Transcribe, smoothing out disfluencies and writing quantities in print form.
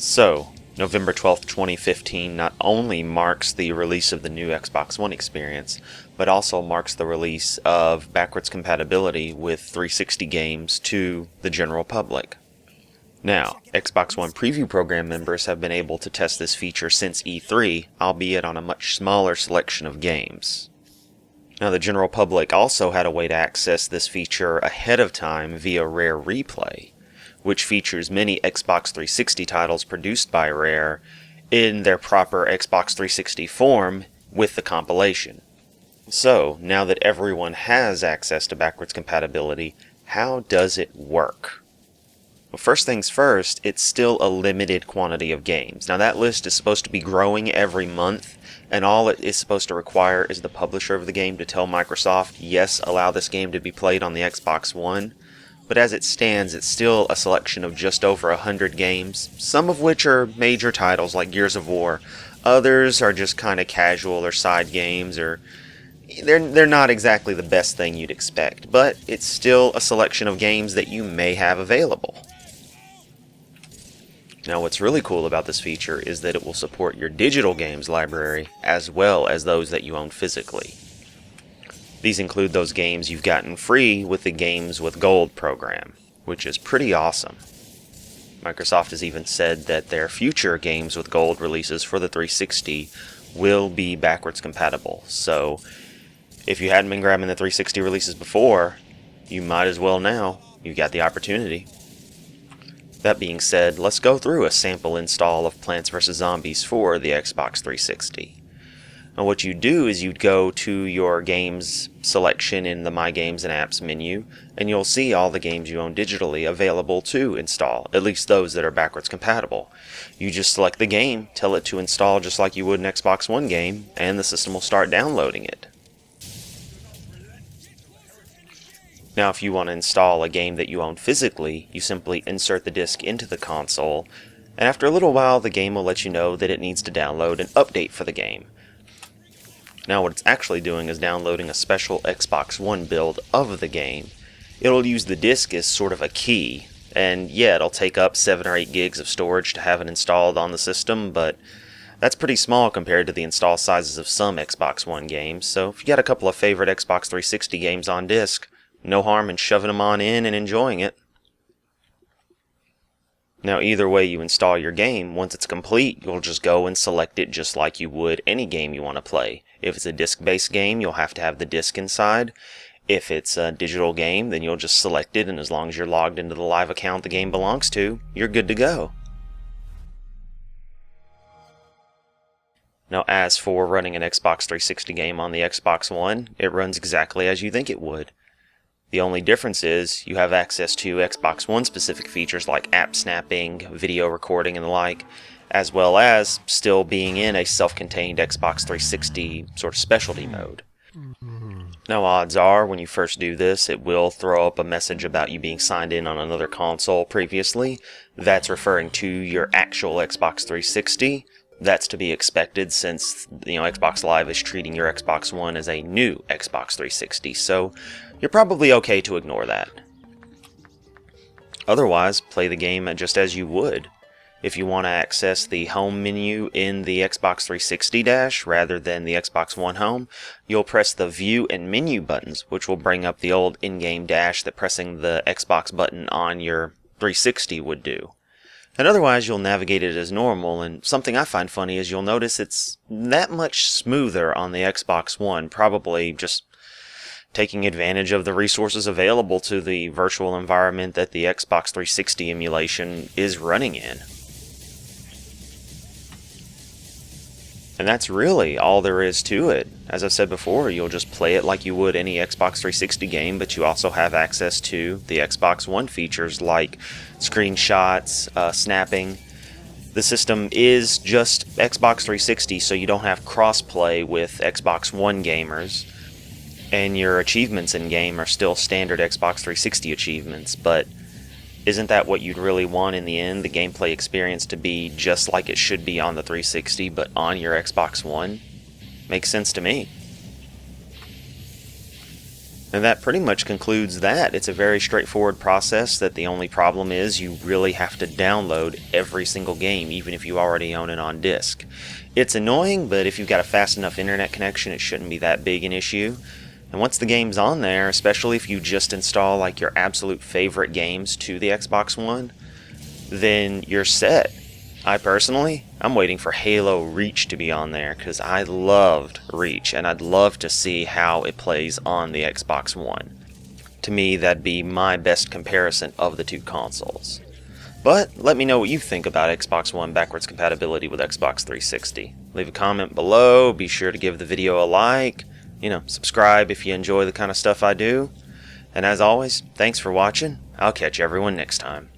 So, November 12th, 2015 not only marks the release of the new Xbox One experience, but also marks the release of backwards compatibility with 360 games to the general public. Now, Xbox One Preview Program members have been able to test this feature since E3, albeit on a much smaller selection of games. Now, the general public also had a way to access this feature ahead of time via Rare Replay, which features many Xbox 360 titles produced by Rare in their proper Xbox 360 form with the compilation. So, now that everyone has access to backwards compatibility, how does it work? Well, first things first, it's still a limited quantity of games. Now, that list is supposed to be growing every month, and all it is supposed to require is the publisher of the game to tell Microsoft, yes, allow this game to be played on the Xbox One. But as it stands, it's still a selection of just over 100 games, some of which are major titles like Gears of War. Others are just kind of casual or side games, or they're not exactly the best thing you'd expect, but it's still a selection of games that you may have available. Now, what's really cool about this feature is that it will support your digital games library as well as those that you own physically. These include those games you've gotten free with the Games with Gold program, which is pretty awesome. Microsoft has even said that their future Games with Gold releases for the 360 will be backwards compatible. So, if you hadn't been grabbing the 360 releases before, you might as well now. You've got the opportunity. That being said, let's go through a sample install of Plants vs. Zombies for the Xbox 360. Now, what you do is you'd go to your games selection in the My Games and Apps menu, and you'll see all the games you own digitally available to install, at least those that are backwards compatible. You just select the game, tell it to install just like you would an Xbox One game, and the system will start downloading it. Now, if you want to install a game that you own physically, you simply insert the disc into the console, and after a little while the game will let you know that it needs to download an update for the game. Now, what it's actually doing is downloading a special Xbox One build of the game. It'll use the disc as sort of a key, and yeah, it'll take up 7 or 8 gigs of storage to have it installed on the system, but that's pretty small compared to the install sizes of some Xbox One games, so if you got a couple of favorite Xbox 360 games on disc, no harm in shoving them on in and enjoying it. Now, either way you install your game, once it's complete, you'll just go and select it just like you would any game you want to play. If it's a disc-based game, you'll have to have the disc inside. If it's a digital game, then you'll just select it, and as long as you're logged into the live account the game belongs to, you're good to go. Now, as for running an Xbox 360 game on the Xbox One, it runs exactly as you think it would. The only difference is you have access to Xbox One specific features like app snapping, video recording, and the like, as well as still being in a self-contained Xbox 360 sort of specialty mode. Now, odds are when you first do this, it will throw up a message about you being signed in on another console previously. That's referring to your actual Xbox 360. That's to be expected since, Xbox Live is treating your Xbox One as a new Xbox 360, so you're probably okay to ignore that. Otherwise, play the game just as you would. If you want to access the home menu in the Xbox 360 dash rather than the Xbox One home, you'll press the View and Menu buttons, which will bring up the old in-game dash that pressing the Xbox button on your 360 would do. And otherwise, you'll navigate it as normal, and something I find funny is you'll notice it's that much smoother on the Xbox One, probably just taking advantage of the resources available to the virtual environment that the Xbox 360 emulation is running in. And that's really all there is to it. As I've said before, you'll just play it like you would any Xbox 360 game, but you also have access to the Xbox One features like screenshots, snapping. The system is just Xbox 360, so you don't have cross-play with Xbox One gamers. And your achievements in-game are still standard Xbox 360 achievements, but isn't that what you'd really want in the end, the gameplay experience to be just like it should be on the 360, but on your Xbox One? Makes sense to me. And that pretty much concludes that. It's a very straightforward process that the only problem is you really have to download every single game, even if you already own it on disk. It's annoying, but if you've got a fast enough internet connection, it shouldn't be that big an issue. And once the game's on there, especially if you just install like your absolute favorite games to the Xbox One, then you're set. I'm waiting for Halo Reach to be on there because I loved Reach and I'd love to see how it plays on the Xbox One. To me, that'd be my best comparison of the two consoles. But let me know what you think about Xbox One backwards compatibility with Xbox 360. Leave a comment below, be sure to give the video a like, subscribe if you enjoy the kind of stuff I do. And as always, thanks for watching. I'll catch everyone next time.